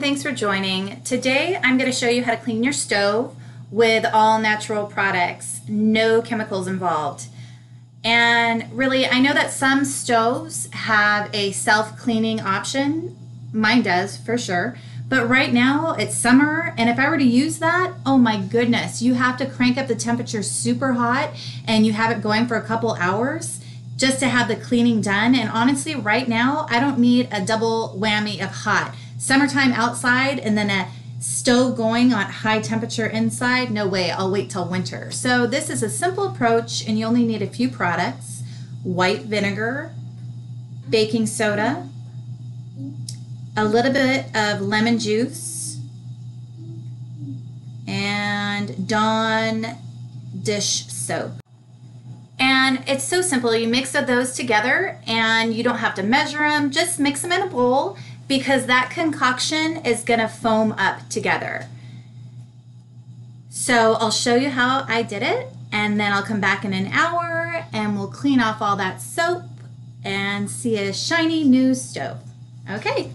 thanks for joining. Today I'm going to show you how to clean your stove with all natural products, no chemicals involved. And really, I know that some stoves have a self-cleaning option. Mine does, for sure. But right now it's summer, and if I were to use that, oh my goodness, you have to crank up the temperature super hot and you have it going for a couple hours just to have the cleaning done. And honestly, right now, I don't need a double whammy of hot. Summertime outside and then a stove going on high temperature inside, no way, I'll wait till winter. So this is a simple approach, and you only need a few products: white vinegar, baking soda, a little bit of lemon juice, and Dawn dish soap. And it's so simple. You mix those together and you don't have to measure them. Just mix them in a bowl because that concoction is going to foam up together. So I'll show you how I did it, and then I'll come back in an hour and we'll clean off all that soap and see a shiny new stove. Okay.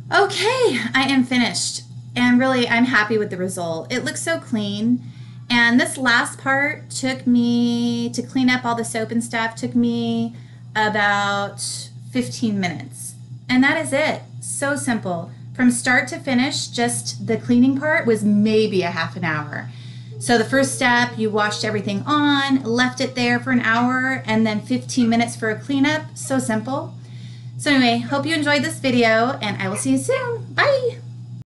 Okay, I am finished, and really I'm happy with the result. It looks so clean, and this last part took me, to clean up all the soap and stuff, took me about 15 minutes. And that is it. So simple. From start to finish, just the cleaning part was maybe a half an hour. So the first step, you washed everything on, left it there for an hour, and then 15 minutes for a cleanup. So simple. So anyway, hope you enjoyed this video, and I will see you soon. Bye!